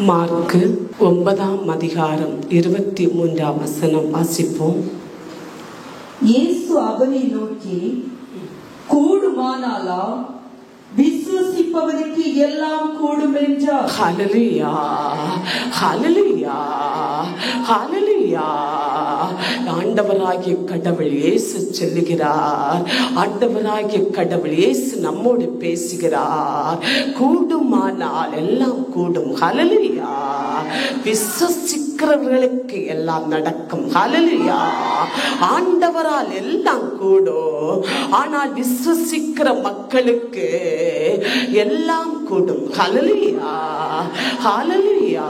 Mark 9:23 வாசிப்போம். இயேசு அவனை நோக்கி, கூடுமானாலா விசுவசிப்பவனுக்கு எல்லாம் கூடும் என்றார். ஹல்லேலூயா, ஹல்லேலூயா, ஹல்லேலூயா. ஆண்டவராகிய கடவுள் இயேசு சொல்லுகிறார், ஆண்டவராகிய கடவுள் இயேசு நம்மோடு பேசுகிறார். கூடுமானால் எல்லாம் கூடும். ஹல்லேலூயா. விசுவசிக்கிறவர்களுக்கு எல்லாம் நடக்கும். ஹல்லேலூயா. ஆண்டவரால் எல்லாம் கூடும். ஆனால் விசுவசிக்கிற மக்களுக்கு எல்லாம் கூடும். ஹல்லேலூயா, ஹல்லேலூயா.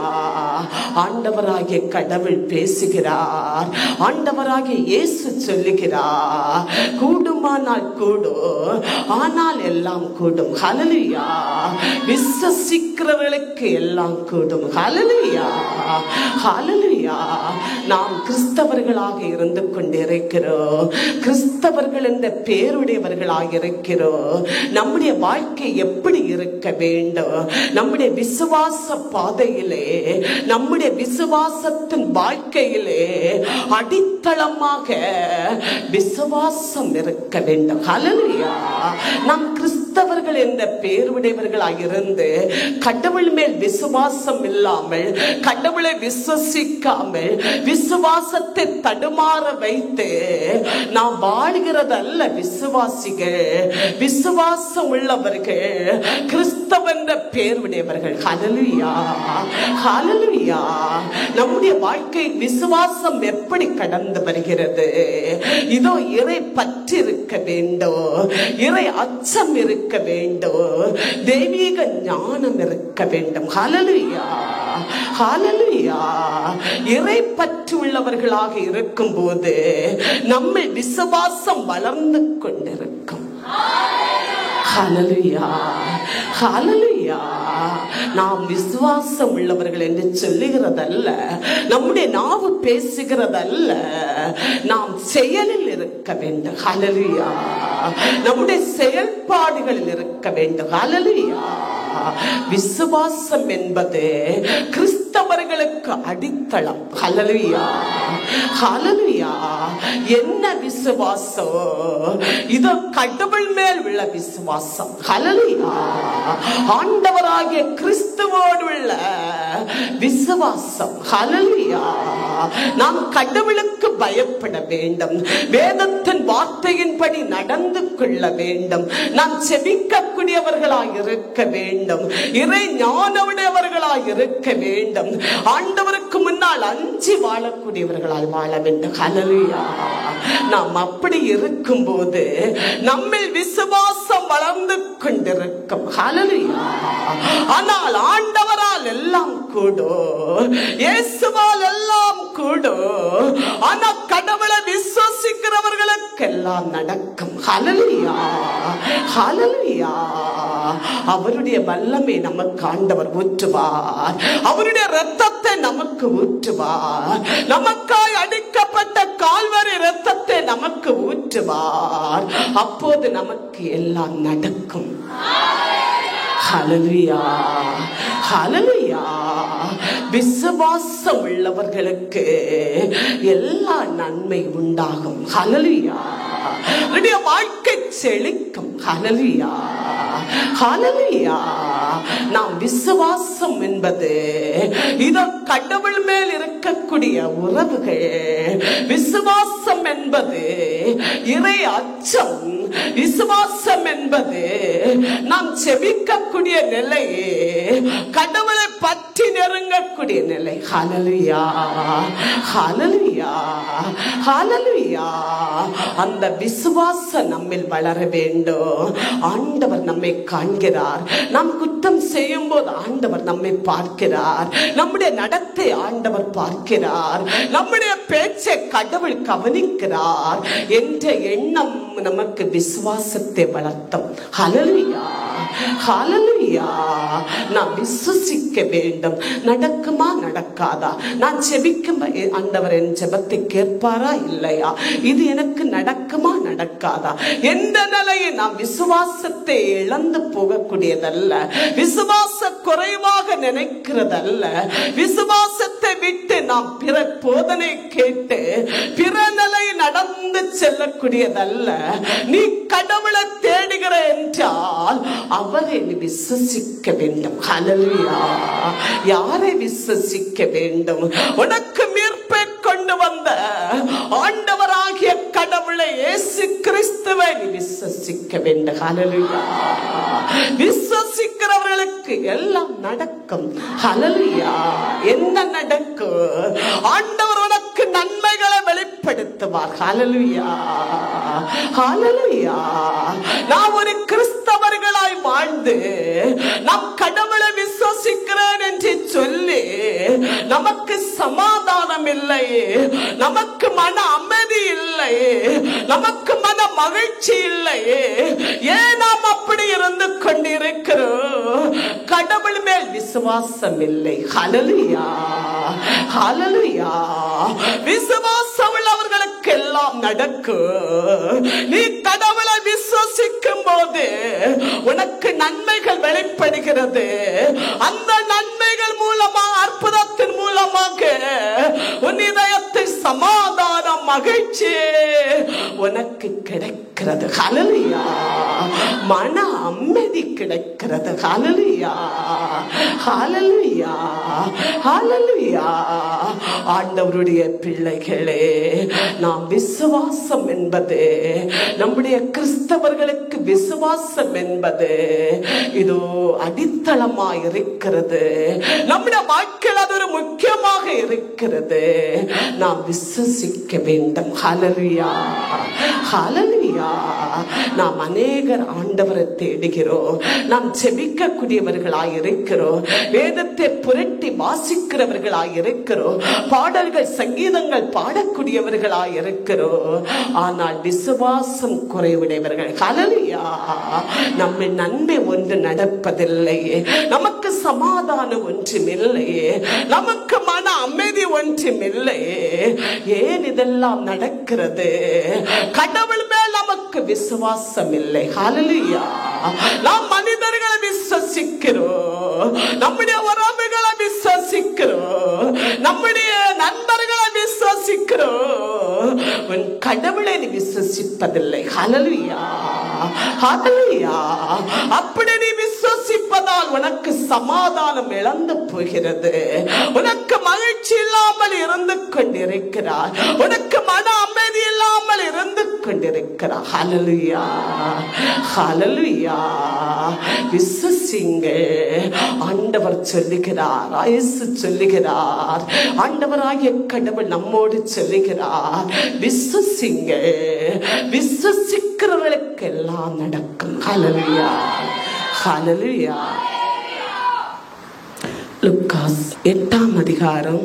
ஆண்டவராகிய கடவுள் பேசுகிறார், ஆண்டவராகிய இயேசு சொல்லுகிறார், கூடுமானால் கூடும், ஆனால் எல்லாம் கூடும். ஹல்லேலூயா. விசுவசிக்கிறவர்களுக்கு எல்லாம் கூடும். ஹல்லேலூயா, ஹல்லேலூயா. நாம் கிறிஸ்தவர்களாக இருந்து கொண்டிருக்கிறோம். கிறிஸ்தவர்கள் என்ற பேருடையவர்களாக இருக்கிறோம். நம்முடைய வாழ்க்கை எப்படி இருக்க வேண்டும்? நம்முடைய விசுவாச பாதையிலே, நம்முடைய விசுவாசத்தின் வாழ்க்கையிலே அடித்தளமாக விசுவாசம் இருக்க வேண்டும். ஹல்லேலூயா. நாம் கிறிஸ்தவர்கள் என்ற பேருடையவர்களாக இருந்து கடவுள் மேல் விசுவாசம் இல்லாமல், கடவுளை விசுவசிக்காமல், விசுவாசத்தை தடுமாற வைத்து நாம் வாழ்கிறதல்ல விசுவாசிகள். விசுவாசம் உள்ளவர்கள், கிறிஸ்தவன் என்ற பேருடையவர்கள். ஹல்லேலூயா, ஹல்லேலூயா. நம்முடைய வாழ்க்கை விசுவாசம் எப்படி கடந்து வருகிறது? இதோ இறை பற்று இருக்க வேண்டும், இறை அச்சம் இருக்க வேண்டும், தெய்வீக ஞானம் இருக்க வேண்டும். ஹல்லேலூயா, ஹல்லேலூயா. இறை பற்று உள்ளவர்களாக இருக்கும் போது நம்ம விசுவாசம் வளர்ந்து கொண்டிருக்கும். ஹல்லேலூயா, ஹல்லேலூயா. நாம் விசுவாசம் உள்ளவர்கள் என்று சொல்லுகிறதல்ல, நம்முடைய நாவு பேசுகிறதல்ல, நாம் செயலில் இருக்க வேண்டும். ஹல்லேலூயா. நம்முடைய செயல்பாடுகளில் இருக்க வேண்டும். ஹல்லேலூயா. விசுவாசம் என்பது கிறிஸ்தவர்களுக்கு அடித்தளம். ஹல்லேலூயா, ஹல்லேலூயா. என்ன விசுவாசம்? இதோ கடவுள் மேல் உள்ள விசுவாசம். ஹல்லேலூயா. ஆண்டவராகிய கிறிஸ்துவோடு உள்ள விசுவாசம். ஹல்லேலூயா. நாம் கடவுளுக்கு பயப்பட வேண்டும், வேதத்தின் வார்த்தையின்படி நடந்து கொள்ள வேண்டும், நாம் செபிக்கக்கூடியவர்களாய் இருக்க வேண்டும், இறை ஞானமுடையவர்களாய் இருக்க வேண்டும், ஆண்டவருக்கு முன்னால் அஞ்சி வாழக்கூடியவர்களாய் வாழ வேண்டும். ஹல்லேலூயா. நாம் அப்படி இருக்கும் போது நம்மில் விசுவாசம் வளர்ந்து கொண்டிருக்கும். ஹல்லேலூயா. ஆனால் ஆண்டவரால் எல்லாம் கூடும், இயேசுவால் எல்லாம் கூடும். ஆனா கடவுளை விசுவசிக்கிறவர்களுக்கு எல்லாம் நடக்கும். ஹல்லேலூயா, ஹல்லேலூயா. அவருடைய வல்லமை நமக்கு ஆண்டவர் ஊற்றுவார், அவருடைய இரத்தத்தை நமக்கு ஊற்றுவார், நமக்காய் அடிக்கப்பட்ட கால்வரி இரத்தத்தை நமக்கு ஊற்றுவார். அப்போது நமக்கு எல்லாம் நடக்கும். ஹல்லேலூயா, ஹல்லேலூயா. விசுவாசம் உள்ளவர்களுக்கு எல்லா நன்மை உண்டாகும். ஹல்லேலூயா. வாழ்க்கை செழிக்கும். ஹல்லேலூயா, ஹல்லேலூயா. நாம் விசுவாசம் என்பது இதோ கடவுள் மேல் இருக்கக்கூடிய உறவுகள். விசுவாசம் என்பது இறை அச்சம். விசுவாசம் என்பது நாம் செபிக்கக்கூடிய நிலை, கடவுளை பற்றி நெருங்கக்கூடிய நிலை. ஹல்லேலூயா, ஹல்லேலூயா, ஹல்லேலூயா. அந்த விசுவாசம் நம்மில் வளர வேண்டும். ஆண்டவர் நம்மை காண்கிறார். நாம் குற்றம் செய்யும் போது ஆண்டவர் நம்மை பார்க்கிறார். நம்முடைய நடத்தை ஆண்டவர் பார்க்கிறார். நம்முடைய பேச்சை கடவுள் கவனிக்கிறார் என்ற எண்ணம் நமக்கு விசுவாசத்தை வளர்த்தும். ஹல்லேலூயா, ஹல்லேலூயா. நான் விசுவாசிக்க வேண்டும். நடக்குமா நடக்காதா? நான் ஜெபிக்கும் ஆண்டவர் என் ஜெபத்தை கேட்பாரா இல்லையா? இது எனக்கு நடக்குமா நடக்காதா? எந்த நிலையை நாம் விசுவாசத்தை இழந்து போகக்கூடியதல்ல, விசுவாச குறைவாக நினைக்கிறதல்ல, விசுவாசத்தை விட்டு நாம் பிற போதனை கேட்டு பிற நிலை நடந்து செல்லக்கூடியதல்ல. நீ கடவுளை தேடுகிற என்றால் அவரை விசுவாசிக்க வேண்டும். ஹல்லேலூயா. யாரை விசுவாசிக்க வேண்டும்? உனக்கு மீட்பை கொண்டு வந்த ஆண்டவராகிய கடவுளை இயேசு கிறிஸ்துவை விசுவாசிக்க வேண்டும். ஹல்லேலூயா. விசுவாசிக்கிறவர்களுக்கு எல்லாம் நடக்கும். ஹல்லேலூயா. என்ன நடக்கும்? ஆண்டவர் உனக்கு நன்மைகளை வெளிப்படுத்துவார். ஹல்லேலூயா. ஹல்லேலூயா. நாம் ஒரு கிறிஸ்தவர்களாய் வாழ்ந்து நம் கடவுளை விசுவாசிக்கிறேன் என்று சொல்லி நமக்கு சமாதானம் இல்லை, நமக்கு மன அமைதி இல்லை, நமக்கு மன மகிழ்ச்சி இல்லை. ஏன் நாம் அப்படி இருந்து கொண்டிருக்கிறோம்? கடவுள் மேல் விசுவாசம் இல்லை. ஹல்லேலூயா. ஹல்லேலூயா. விசுவாசம் உள்ளவர்களுக்கு எல்லாம் நடக்கும். நீ கடவுளை விசுவாசிக்கும் போது உனக்கு நன்மைகள் வெளிப்படுகிறது. அந்த நன்மைகள் மூலமாக, அற்புதத்தின் மூலமாக உன் இதயத்தில் சமாதானம், மகிழ்ச்சி உனக்கு கிடைக்கிறது. ஹல்லேலூயா. மன அமைதி கிடைக்கிறது. ஹல்லேலூயா. ஹல்லேலூயா. ஹல்லேலூயா. ஆண்டவருடைய பிள்ளைகளே, நாம் விசுவாசம் என்பது, நம்முடைய கிறிஸ்தவர்களுக்கு விசுவாசம் என்பது இதோ அடித்தளமாக இருக்கிறது. நம்முடைய வாழ்க்கையில் அது ஒரு முக்கியமாக இருக்கிறது. நாம் விசுவாசிக்க வேண்டும். ஹல்லேலூயா. ஹல்லேலூயா. நாம் அநேகர் ஆண்டவரை தேடுகிறோம். நாம் ஜெபிக்கக்கூடியவர்களாய் இருக்கிறோம். வேதத்தை புரட்டி வாசிக்கிறவர்களாய் இருக்கிறோம். பாடல்கள், சங்கீதங்கள் பாடக்கூடியவர்களாய் இருக்கிறோம். ஆனால் விசுவாசம் குறைவுடையவர்கள். ஹல்லேலூயா. நம்ம நன்மை ஒன்று நடப்பதில்லையே, நமக்கு சமாதானம் ஒன்றுமில்லையே, நமக்கு மன அமைதி ஒன்றுமில்லையே. ஏன் இதெல்லாம் நடக்கிறது? கடவுள் மேல் நமக்கு விசுவாசம் இல்லை. ஹல்லேலூயா. நாம் மனிதர்களை விசுவாசிக்கிறோம், நம்முடைய உறவுகளை விசுவாசிக்கிறோம், நம்முடைய நண்பர்களை விசுவாசிக்கிறோம். உன் கடவுளை நீ விசுவாசிப்பதில்லை. ஹல்லேலூயா. ஹல்லேலூயா. அப்படி நீ விசுவாசிப்பதால் உனக்கு சமாதானம் இழந்து போகிறது. உனக்கு மகிழ்ச்சி இல்லாமல் இருந்து கொண்டிருக்கிறார். உனக்கு மன அமைதி இல்லாமல் இருந்து கொண்டிருக்கிறார். ஹல்லேலூயா. ஹல்லேலூயா. விசுவாசிங்க. ஆண்டவர் சொல்லுகிறார், இயேசு சொல்லுகிறார், ஆண்டவராகிய கடவுள் நம்மோடு சொல்லுகிறார், விசுவாசிங்க. விசுவாசிக்கிறவர்களுக்கு எல்லாம் நடக்கும். ஹல்லேலூயா. ஹல்லேலூயா. லூக்காஸ் 8ஆம் அதிகாரம்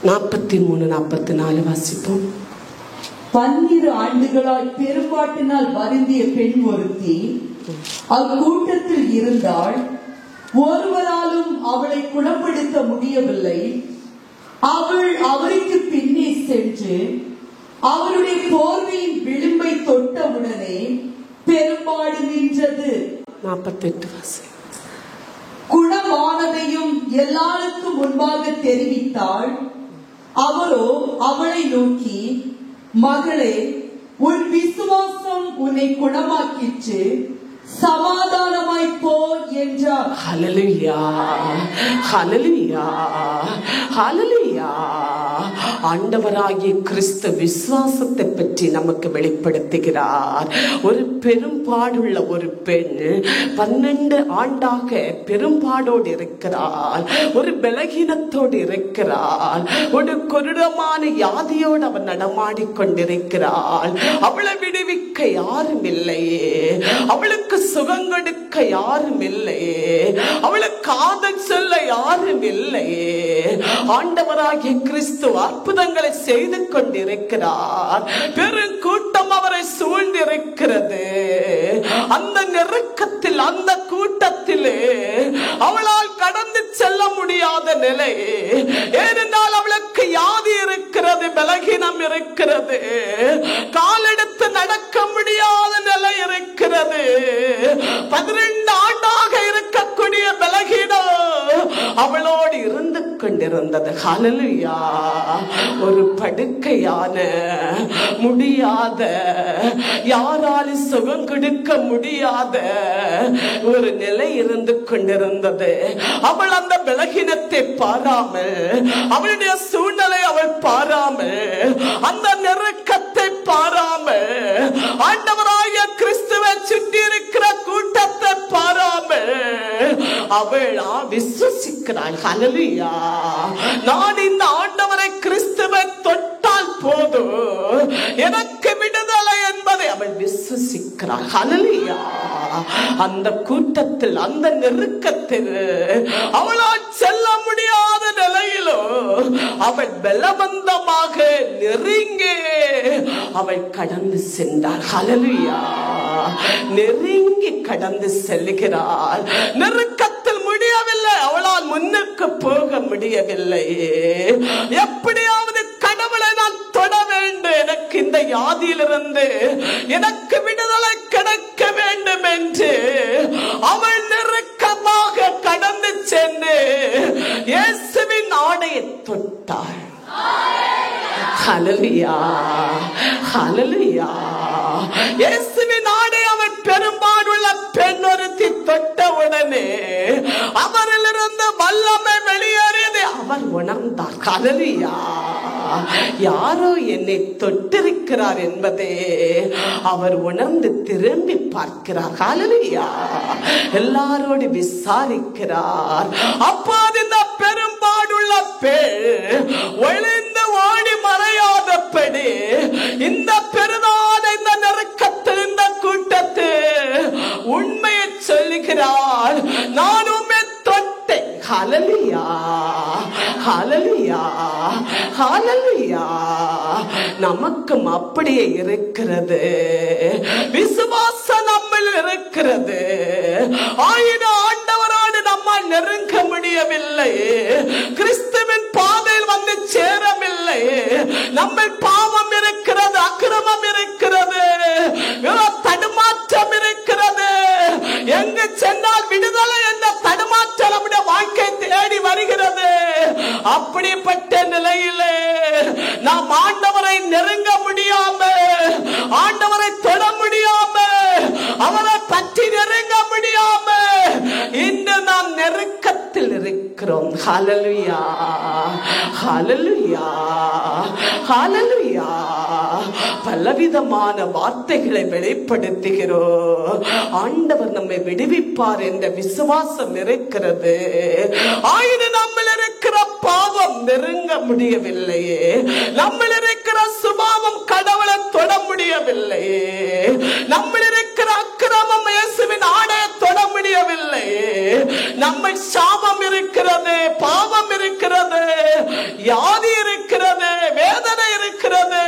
43-44 வாசிப்போம். 12 ஆண்டுகளாய் பெரும்பாட்டினால் வருந்திய பெண் ஒருத்தி அக்கூட்டத்தில் இருந்தால் ஒருவராலும் அவளை குணப்படுத்த முடியவில்லை. அவள் அவருக்கு பின்னே சென்று அவருடைய போர்வையின் விளிம்பை தொட்டவுடனே பெரும்பாடு நின்றது. 48 குணமானதையும் எல்லாருக்கும் முன்பாக தெரிவித்தாள். அவரோ அவளை நோக்கி, மகளே, உன் விசுவாசம் உன்னை குணமாக்கிற்று, சமாதானமாய் போ என்றார். ஹல்லேலூயா. ஹல்லேலூயா. ஹல்லேலூயா. ஆண்டவராகிய கிறிஸ்து விசுவாசத்தை பற்றி நமக்கு வெளிப்படுத்துகிறார். ஒரு பெரும்பாடுள்ள ஒரு பெண் 12 ஆண்டாக பெரும்பாடோடு இருக்கிறாள். ஒரு பலகீனத்தோடு இருக்கிறாள். ஒரு கொடூரமான வியாதியோடு அவள் நடமாடிக்கொண்டிருக்கிறாள். அவளை விடுவிக்க யாரும் இல்லையே, அவளுக்கு சுகம் கொடுக்க யாரும் இல்லையே, அவளுக்கு காதல் சொல்ல யாரும் இல்லையே. ஆண்டவராகிய கிறிஸ்து அற்புதங்களை செய்து கொண்டிருக்கிறார். பெருங்கூட்டம் அவரை சூழ்ந்திருக்கிறது. அந்த நெருக்கத்தில், அந்த கூட்டத்திலே அவளால் கடந்து செல்ல முடியாத நிலை. ஏனென்றால் அவளுக்கு வியாதி இருக்கிறது, பலகீனம் இருக்கிறது, காலெடுத்து நடக்க முடியாத நிலை இருக்கிறது. 12 ஆண்டாக இருக்கக்கூடிய பலகீனம் அவளோடு இருந்து கொண்டிருந்தது. ஹல்லேலூயா. ஒரு படுக்கையான, முடியாத, யாராலும் சுகம் கொடுக்க முடியாத ஒரு நிலை இருந்து கொண்டிருந்தது. அவள் அந்த பலகீனத்தை பாராமல், அவளுடைய சூழ்நிலை அவள் பாராமல், அந்த நெருக்கத்தை பாராமல், ஆண்டவராகிய கிறிஸ்துவை சுற்றி இருக்கிற கூட்டத்தை பாராமல் அவள் விசுவாசிக்கிறாள். ஹல்லேலூயா. நான் இந்த ஆண்டவரை கிறிஸ்துவை தொட்டால் போதும், எனக்கு விடுதலை என்பதை அவள் விசுவாசிக்கிறாள். ஹல்லேலூயா. அந்த கூட்டத்தில், அந்த நெருக்கத்தில் அவளால் செல்ல முடியாத நிலையிலோ அவள் பலவந்தமாக நெருங்கி அவள் கடந்து சென்றாள். ஹல்லேலூயா. நெருங்கி கடந்து செல்கிறாள். நெருக்கத்தில் முடியவில்லை, அவளால் முன்னுக்கு போக முடியவில்லை. எப்படியாவது கடவுளை நான் தொட வேண்டும், எனக்கு இந்த வியாதியிலிருந்து எனக்கு விடுதலை கிடைக்க வேண்டும் என்று அவள் நெருக்கமாக கடந்து சென்று இயேசுவின் ஆடையை தொட்டாள். ஹல்லேலூயா. ஹல்லேலூயா. இயேசுவின் ஆடை அவள் பெரும்பாடுள்ள பெண் ஒருத்தி தொட்ட உடனே அவரிலிருந்து வல்லமை வெளியேறியது அவர் உணர்ந்தார். ஹல்லேலூயா. யாரோ என்னை தொட்டிருக்கிறார் என்பதே அவர் உணர்ந்து திரும்பி பார்க்கிறார். ஹல்லேலூயா. எல்லாரோடு விசாரிக்கிறார். அப்போது இந்த பெரும்பாடுள்ள பெண் ஒளிந்து ஓடி மறையாதபடி இந்த பெருநாத இந்த நெருக்கத்தில், இந்த கூட்டத்தில் உண்மையை சொல்லுகிறார். நானுமே தொட்டேன். ஹல்லேலூயா. ஹல்லேலூயா. ஹல்லேலூயா. நமக்கும் அப்படியே இருக்கிறது. விசுவாசம் நம்மில் இருக்கிறது. ஆயினும் ஆண்டவரோடு நம்மால் நெருங்க முடியவில்லை. கிறிஸ்துவின் பாதையில் வந்து சேரவில்லை. நம்ம பாவம் இருக்கிறது, அக்கிரமம் இருக்கிறது, தடுமாற்றம் இருக்கிறது. எங்கு சென்றால் விடுதலை என்ற தடுமாற்றம் நம்முடைய வாழ்க்கை தேடி வருகிறது. அப்படிப்பட்ட நிலையிலே நாம் ஆண்டவரை நெருங்க முடியாம, ஆண்டவரை தொட முடியாம, அவரை பற்றி நெருங்க முடியாம இன்று நாம் நெருக்கத்தில் இருக்கிறோம். ஹல்லேலூயா. ஹல்லேலூயா. ஹல்லேலூயா. பலவிதமான வார்த்தைகளை வெளிப்படுத்துகிறோம். ஆண்டவர் நம்மை விடுவிப்பார் என்ற விசுவாசம் இருக்கிறது. ஆயினும் நம்மில் இருக்கிற பாவம் நெருங்க முடியவில்லையே, நம்மில் இருக்கிற சுபாவம் கடவுளை தொட முடியவில்லையே, நம்மில் இருக்கிற அக்கிரமம் இயேசுவின் ஆடையை தொட முடியவில்லையே, நம்ம சாபம் இருக்கிறது, பாவம் இருக்கிறது, வியாதி இருக்கிறது, வேதனை இருக்கிறது,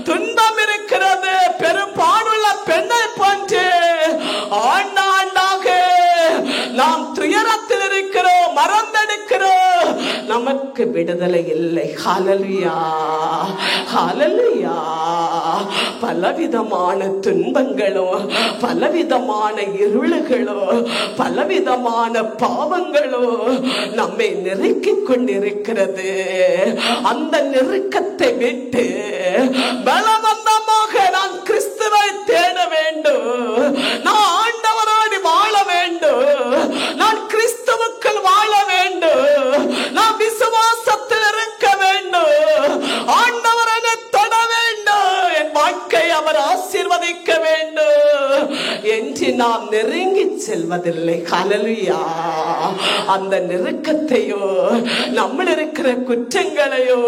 துன்பம் இருக்கிறது. பெரும்பாடுள்ள பெண்ணை போன்று ஆண்டாண்டாக நாம் துயரத்தில் இருக்கிறோம், மறந்தெடுக்கிறோம். நமக்கு விடுதலை இல்லை. ஹல்லேலூயா. ஹல்லேலூயா. பலவிதமான துன்பங்களோ, பலவிதமான இருளுகளோ, பலவிதமான பாவங்களோ நம்மை நெருக்கிக் கொண்டிருக்கிறது. அந்த நெருக்கத்தை விட்டு பலவந்தமாக நான் கிறிஸ்துவை தேட வேண்டும். நான் ஆண்டவரோடு வாழ வேண்டும். நான் கிறிஸ்துவுக்குள் வாழ வேண்டும். நான் விசுவாசத்தில் இருக்க வேண்டும். ஆண்டவரை தொட வேண்டும். என் வாழ்க்கை அவர் ஆசீர்வதிக்க வேண்டும் என்று நாம் நெருங்கி செல்வதில்லை. ஹல்லேலூயா. அந்த நெருக்கத்தையோ, நம்மில் இருக்கிற குற்றங்களையோ,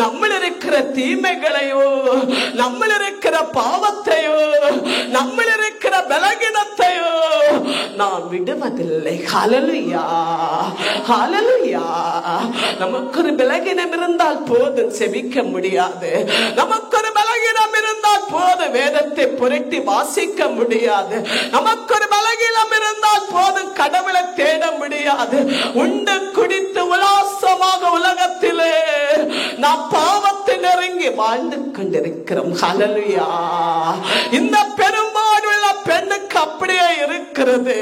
நம்மில் இருக்கிற தீமைகளையோ, நம்மில் இருக்கிற பாவத்தையோ, நம்மில் இருக்கிற பலகீனத்தையோ நான் விடுவதில்லை. ஹல்லேலூயா, ஹல்லேலூயா. நமக்கு ஒரு பலகீனம் இருந்தால் போதும் செபிக்க முடியாது. நமக்கு ஒரு பலகீனம் இருந்தால் போதும் வேதத்தை புரட்டி வாசிக்க முடியாது. நமக்கு ஒரு பலகீனம் இருந்தால் போதும் கடவுளை தேட முடியாது. உண்டு குடித்து உல்லாசமாக உலகத்திலே நாம் பாவத்தை நெருங்கி வாழ்ந்து கொண்டிருக்கிறோம். ஹல்லேலூயா. இந்த பெரும்பாடுள்ள பெண்ணுக்கு அப்படியே இருக்கிறது.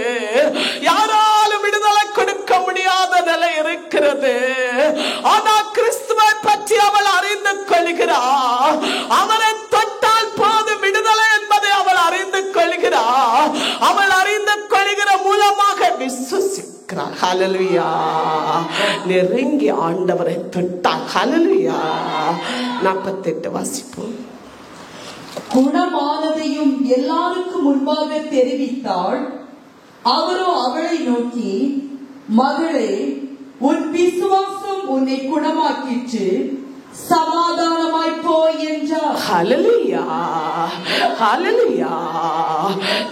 யாராலும் விடுதலை கொடுக்க முடியாத நிலை இருக்கிறது. ஆனால் கிறிஸ்துவை பற்றி அவள் அறிந்து கொள்கிறார். அவரை தொட்டால் போதும் விடுதலை என்பதை அவள் அறிந்து கொள்கிறார். அவள் அறிந்து கொள்கிற மூலமாக விசுவாசிக்கிறார். ஹல்லேலூயா. நெருங்கி ஆண்டவரை தொட்டார். ஹல்லேலூயா. 48 வாசிப்போம். குணமானதையும் எல்லாருக்கும் முன்பாக தெரிவித்தாள். அவரோ அவளை நோக்கி, மகளே, உன் விசுவாசம் உன்னை குணமாக்கிற்று, சமாதானமாய் போ என்றார். ஹல்லேலூயா, ஹல்லேலூயா.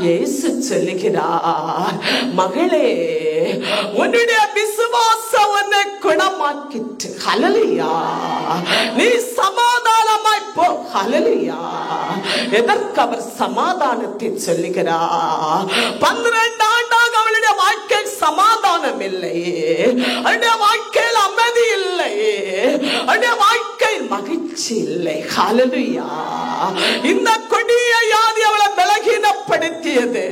இயேசு சொல்லுகிறார், மகளே, உன்னுடைய விசுவாசம் உன்னை குணமாக்கிற்று. ஹல்லேலூயா. நீ சமாதானமாய் போ. ஹல்லேலூயா. எதற்கு அவர் சமாதானத்தை சொல்லுகிறார்? 12 ஆண்டாக அவளுடைய வாழ்க்கையில் சமாதானம் இல்லை, அவளுடைய வாழ்க்கையில் அமைதி இல்லை, அவளுடைய வாழ்க்கையில் மகிழ்ச்சி இல்லை. ஹல்லேலூயா. இந்த கொடிய வியாதி அவளை பலகீனப்படுத்தியது.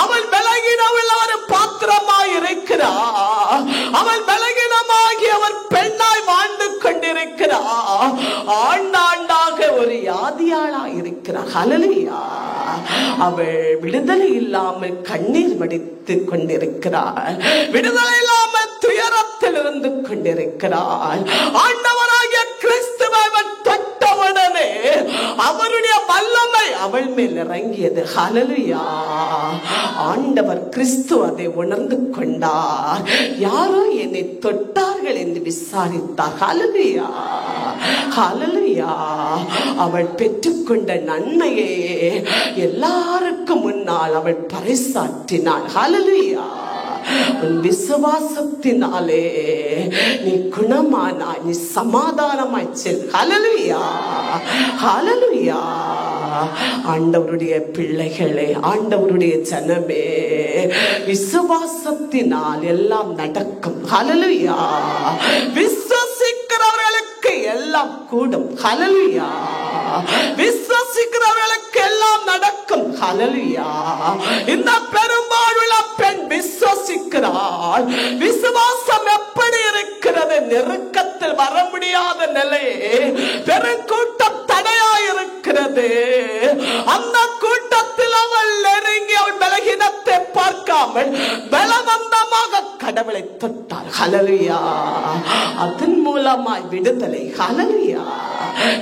அவள் பலகீனவில் ஒரு பாத்திரமாய் இருக்கிறார். அவள் பலகீனமாகி அவர் பெண்ணாய் வாழ்ந்து கொண்டிருக்கிறார். ஆண்டாண்டாக ஒரு யாதியாளா இருக்கிறார். ஹல்லேலூயா. அவள் விடுதலை இல்லாமல் கண்ணீர் வடித்துக் கொண்டிருக்கிறாள். விடுதலை இல்லாமல் துயரத்தில் இருந்து கொண்டிருக்கிறாள். ஆண்டவராகிய கிறிஸ்துவை அவள் தொட்டவுடனே அவருடைய வல்லமை அவள் மேல் இறங்கியது. ஹல்லேலூயா. ஆண்டவர் கிறிஸ்து அதை உணர்ந்து கொண்டார். யாரோ என்னை தொட்டார்கள் என்று விசாரித்தார். ஹல்லேலூயா, ஹல்லேலூயா. அவள் பெற்றுக்கொண்ட நன்மையை எல்லாருக்கும் முன்னால் அவள் பறைசாற்றினாள். ஹல்லேலூயா. உன் விசுவாசத்தினாலே நீ குணமானாய், நீ சமாதானமாய் செல். ஹல்லேலூயா, ஹல்லேலூயா. ஆண்டவருடைய பிள்ளைகளே, ஆண்டவருடைய ஜனமே, விசுவாசத்தினால் எல்லாம் நடக்கும். ஹல்லேலூயா. விசுவாசிக்கிறவர்களுக்கு எல்லாம் கூடும். ஹல்லேலூயா. விசுவாசிக்கிறவர்களுக்கு எல்லாம் நடக்கும். ஹல்லேலூயா. இந்த பெரும்பாலுள்ள பெண் விசுவாசிக்கிறாள். விசுவாசம் எப்படி இருக்கிறது? நெருக்கத்தில் வர முடியாத நிலையே பெருங்கூட்டம் தடையாயிருக்கிறது. அந்த கூட்டத்தில் அவள் நெருங்கி அவள் பலகீனத்தை பார்க்காமல் பலவந்தமாக கடவுளை தொட்டாள். ஹல்லேலூயா. அதன் மூலமாய் விடுதலை. ஹல்லேலூயா.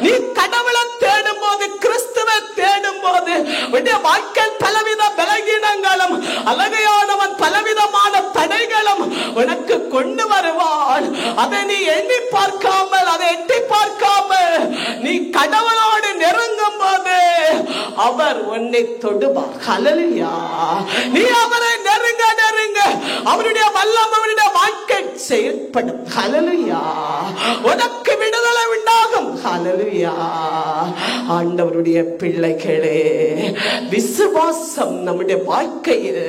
நீ கடவுளை தேடும் போது, கிறிஸ்துவை தேடும் போது, உன்னுடைய வாழ்க்கையில் பலவித பலகீனங்களும் அழகையானவன் பலவிதமான தடைகளும் உனக்கு கொண்டு வருவான். அதை நீ எண்ணி பார்க்காமல், அதை எட்டி பார்க்காமல் நீ கடவுளோடு நெருங்கும் போது அவர் உன்னை தொடுவார். ஹல்லேலூயா. நீ அவரை நெருங்க நெருங்க அவருடைய வல்லமை அவருடைய வாழ்க்கை செயல்படும். ஹல்லேலூயா. உனக்கு விடுதலை உண்டாகும். ஹல்லேலூயா. ஆண்டவருடைய பிள்ளைகளே, விசுவாசம் நம்முடைய வாழ்க்கையில்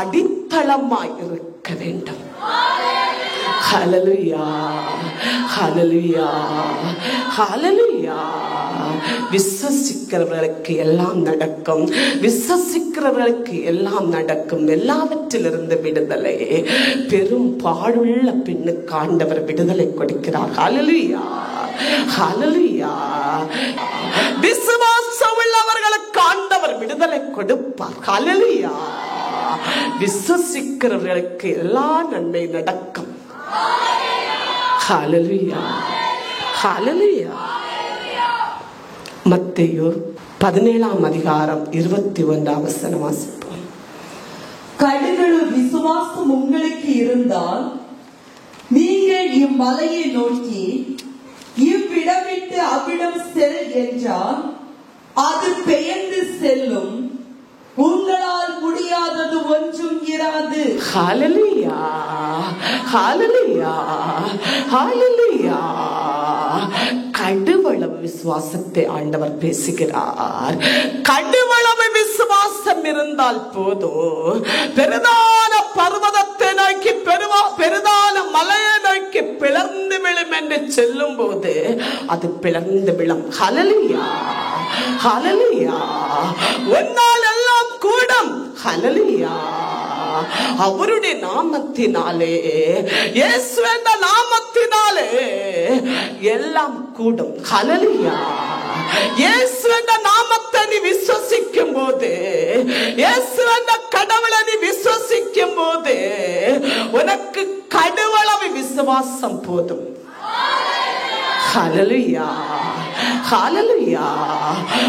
அடித்தளமாய் இருக்க வேண்டும். ஹல்லேலூயா, ஹல்லேலூயா, ஹல்லேலூயா. விசுவாசிக்கிறவர்களுக்கு எல்லாம் நடக்கும். விசுவாசிக்கிறவர்களுக்கு எல்லாம் நடக்கும். எல்லாவற்றிலிருந்து விடுதலை. பெரும் பாடுள்ள பெண்ணுக்கு ஆண்டவர் விடுதலை கொடுக்கிறார். ஹல்லேலூயா, ஹல்லேலூயா. விசுவாசம் உள்ளவர்களுக்கு ஆண்டவர் விடுதலை கொடுப்பார். ஹல்லேலூயா. விசுவாசிக்கிறவர்களுக்கு எல்லா நன்மை நடக்கும். ஹல்லேலூயா, ஹல்லேலூயா. மத்தேயு 17ஆம் அதிகாரம் 21ஆம் வசனம் வாசிப்போம். கடுகளு விசுவாசம் உங்களுக்கு இருந்தால் நீங்கள் இம்மலையை நோக்கி இவ்விடம் விட்டு அவ்விடம் செல் என்றால் அது பெயர்ந்து செல்லும். உங்களால் முடியா இராதது ஒன்றும் இராது. ஹல்லேலூயா, ஹல்லேலூயா, ஹல்லேலூயா. கடுவளவு விசுவாசத்தை ஆண்டவர் பேசுகிறார். கடுவளவு விசுவாசம் இருந்தால் போதும், பெரிதான பர்வதத்தை நோக்கி பெரிதான மலையை நோக்கி பிளர்ந்து விழும் என்று செல்லும் போது அது பிளர்ந்து விழும். ஹல்லேலூயா, ஹல்லேலூயா. உன்னால் எல்லாம் கூடும். ஹல்லேலூயா. அவருடைய நாமத்தினாலே, இயேசு என்ற நாமத்தினாலே எல்லாம் கூடும். ஹல்லேலூயா. இயேசு என்ற நாமத்தை நீ விசுவசிக்கும் போது, இயேசு என்ற கடவுளை நீ விசுவசிக்கும் போது உனக்கு கடுவளவு விசுவாசம் போதும். ஹல்லேலூயா, ஹல்லேலூயா.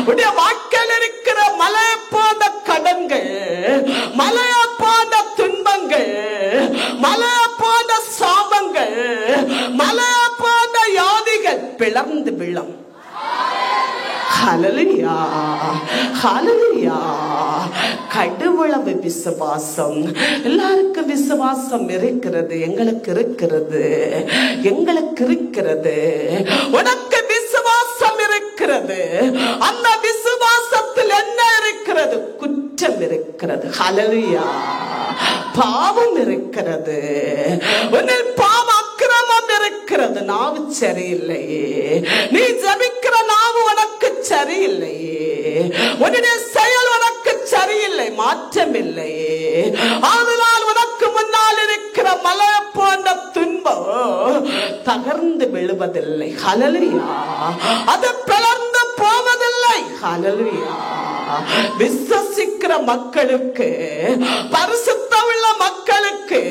உடைய வாழ்க்கையில் இருக்கிற மலையை போன்ற கடன்கள், மலையை போன்ற துன்பங்கள், மலையை போன்ற சாபங்கள், மலையை போன்ற யாதிகள் பிளர்ந்து விழும். ஹல்லேலூயா, ஹல்லேலூயா. கடுவளவு விசுவாசம். எல்லாருக்கும் விசுவாசம் இருக்கிறது, எங்களுக்கு இருக்கிறது, எங்களுக்கு இருக்கிறது. உனக்கு விசுவாசம் இருக்கிறது. அந்த விசுவாசத்தில் என்ன இருக்கிறது? குற்றம் இருக்கிறது. ஹல்லேலூயா. பாவம் இருக்கிறது. உன்னில் பாவ அக்கிரமம் இருக்கிறது. நாவு சரியில்லையே, நீ ஜபிக்கிற நாவு உனக்கு சரியில்லையே, உன்னுடைய செயல் உனக்கு சரியில்லை, மாற்றம் இல்லையே. அதனால் உனக்கு முன்னால் இருக்கிற மலை போன்ற துன்பம் தகர்ந்து விழுவதில்லை. ஹல்லேலூயா. அது பிளர்ந்து போவதில்லை. ஹல்லேலூயா. விசுவசிக்கிற மக்களுக்கு, பரிசுத்தமுள்ள மக்களுக்கு,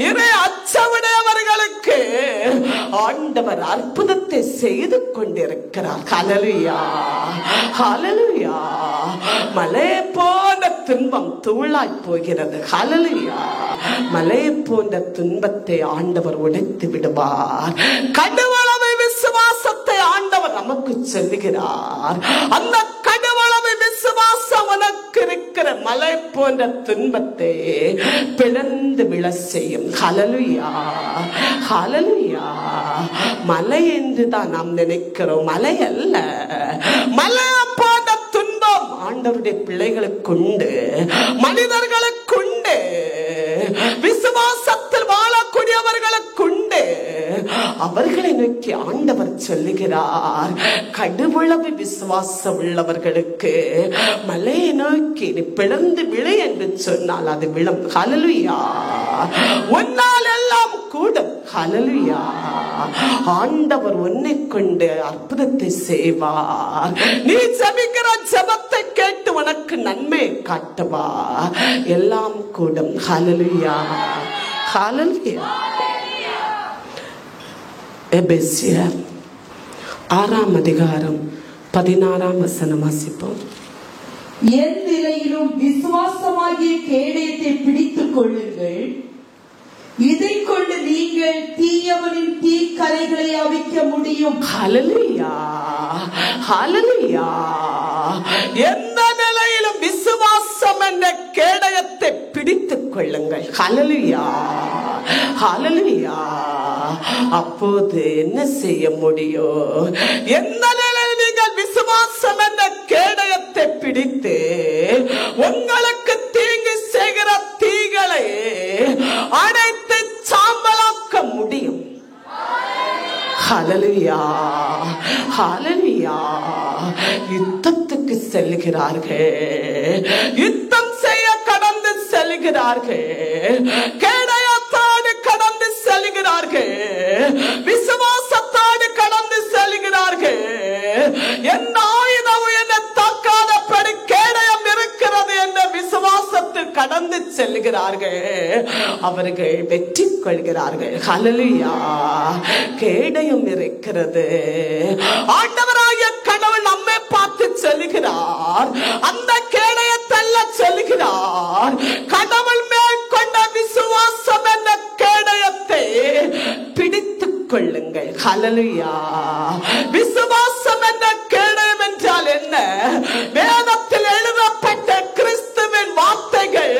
இறை அச்சமுடையவர்களுக்கு ஆண்டவர் அற்புதத்தை செய்து கொண்டிருக்கிறார். ஹல்லேலூயா, ஹல்லேலூயா. மலையை போன்ற துன்பம் தூளாய் போகிறது. ஹல்லேலூயா. மலையை போன்ற துன்பத்தை ஆண்டவர் உடைத்து விடுவார். கடுவளவு விசுவாசத்தை ஆண்டவர் நமக்கு சொல்லுகிறார். அந்த கடுவளவு விசுவாசம் உனக்கு இருக்கிற மலை போன்ற துன்பத்தை பிளந்து விழ செய்யும். ஹல்லேலூயா, ஹல்லேலூயா. மலை என்றுதான் நாம் நினைக்கிறோம். மலை அல்ல, மலை போன்ற துன்பம் ஆண்டவருடைய பிள்ளைகளுக்கு உண்டு, மனிதர்களுக்கு உண்டு, விசுவாசத்தில் வாழக்கூடியவர்களுக்கு உண்டு. அவர்களை நோக்கி ஆண்டவர் சொல்லுகிறார், கடுவளவு விசுவாசம் உள்ளவர்களுக்கு மலையை நோக்கி நீ பிளந்து விழு என்று சொன்னால் அது விழும். ஹல்லேலூயா. உன்னால் எல்லாம் கூடும். ஹல்லேலூயா. ஆண்டவர் உன்னை கொண்டு அற்புதத்தை செய்வார். நீ ஜெபிக்கிற ஜெபத்தை கேட்டு உனக்கு நன்மை காட்டுவார். எல்லாம் கூடும். ஹல்லேலூயா, ஹல்லேலூயா. எபேசியர் 6ஆம் அதிகாரம் 16ஆம் வசனம் வாசிப்போம். என் நிலையிலும் விசுவாசமாகிய கேடயத்தை பிடித்துக் கொள்ளுங்கள், இதை கொண்டு நீங்கள் தீயவனின் தீக்கரைகளை அவிக்க முடியும். ஹல்லேலூயா, ஹல்லேலூயா. எந்த நிலையிலும் விசுவாசம் என்ற கேடயத்தை பிடித்துக் கொள்ளுங்கள். ஹல்லேலூயா, ஹல்லேலூயா. அப்போது என்ன செய்ய முடியும்? எந்த நிலையில் நீங்கள் விசுவாசம் என்ற கேடயத்தை பிடித்து உங்களுக்கு தீங்கு செய்கிற தீகளை அனைத்து சாம்பலாக்க முடியும். ஹல்லேலூயா, ஹல்லேலூயா. யுத்தத்துக்கு செல்கிறார்கள், யுத்தம் செய்ய கடந்து செல்கிறார்கள், கேடயத்தோடு கடந்து செல்கிறார்கள், விசுவாசத்தோடு கடந்து செல்கிறார்கள். எந்த ஆயுதம் என்ன தாக்காதபடி கேடயம் இருக்கிறது என்ற விசுவாசத்தில் கடந்து செல்கிறார்கள். அவர்கள் வெற்றி கொள்கிறார்கள். ஹல்லேலூயா. கேடயம் இருக்கிறது. ஆண்டவராகிய கடவுள் நம்மை பார்த்து சொல்லுகிறார், அந்த கேடயத்தல்ல சொல்லுகிறார், கடவுள் மேல் கொண்ட விசுவாசம் என்ற கேடயத்தை பிடித்துக் கொள்ளுங்கள். ஹல்லேலூயா. விசுவாசம் என்ற கேடயம் என்றால் என்ன? வேதத்தில் எழுதப்பட்ட கிறிஸ்துவின் வார்த்தைகள்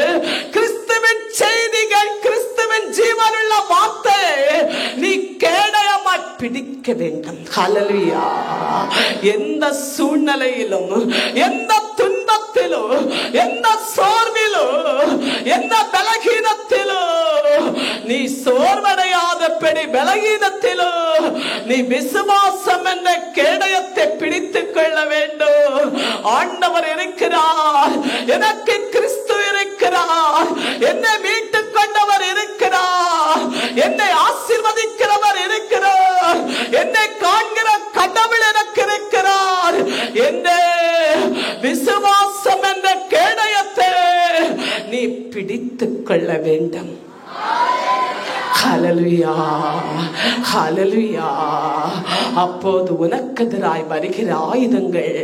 சொல்ல வார்த்தை நீ கேடயமாய் பிடிக்க வேண்டும். ஹல்லேலூயா. எந்த சூழ்நிலையிலும், எந்த துன்பத்திலும், எந்த சோர்விலும், எந்த பலகீனத்திலும் நீ சோர்வடையாதபடி, பலகீனத்திலும் நீ விசுவாசம் என்ற கேடயத்தை பிடித்துக் கொள்ள வேண்டும். ஆண்டவர் இருக்கிறார், எனக்கு கிறிஸ்து இருக்கிறார், என்னை மீட்டுக் கொண்டவர் இருக்கிறார், என்னை ஆசீர்வதிக்கிறவர் இருக்கிறார், என்னை காண்கிற கடவுள் எனக்கு இருக்கிறார். என்ற விசுவாசம் என்ற கேடயத்தை நீ பிடித்துக் கொள்ள வேண்டும். ஹல்லேலூயா, ஹல்லேலூயா. அப்போது உனக்கெதிராய் வருகிற ஆயுதங்கள்,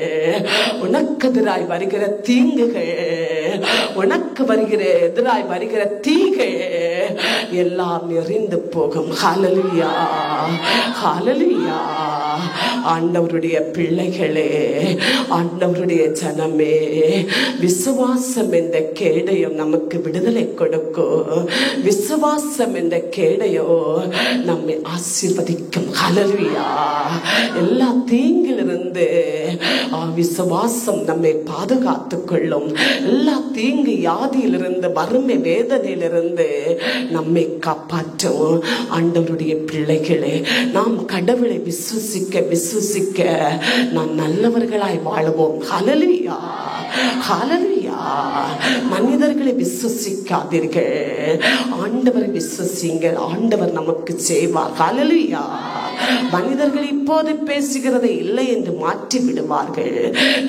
உனக்கெதிராய் வருகிற தீங்குகள், உனக்கு வருகிற எதிராய் வருகிற தீகள் எல்லாம் எரிந்து போகும். ஹல்லேலூயா, ஹல்லேலூயா. ஆண்டவருடைய பிள்ளைகளே, ஆண்டவருடைய ஜனமே, விசுவாசம் என்ற கேடயம் நமக்கு விடுதலை கொடுக்கும். விசுவாசம் என்ற கேடையோ நம்மை ஆசீர்வதிக்கும். ஹல்லேலூயா. எல்லா தீங்கிலிருந்து விசுவாசம் நம்மை பாதுகாத்துக் கொள்ளும். எல்லா தீங்கு யாதியிலிருந்து, வறுமை வேதனையிலிருந்து நம்மை காப்பாற்றும். ஆண்டவருடைய பிள்ளைகளே, நாம் கடவுளை விசுவசிக்க விசுவசிக்க நாம் நல்லவர்களாய் வாழுவோம். ஹல்லேலூயா, ஹல்லேலூயா. மனிதர்களை விசுவசிக்காதீர்கள், ஆண்டவரை விசுவசிங்கள். ஆண்டவர் நமக்கு செய்வார். ஹல்லேலூயா. மனிதர்கள் இப்போது பேசுகிறதை இல்லை என்று மாற்றி விடுவார்கள்.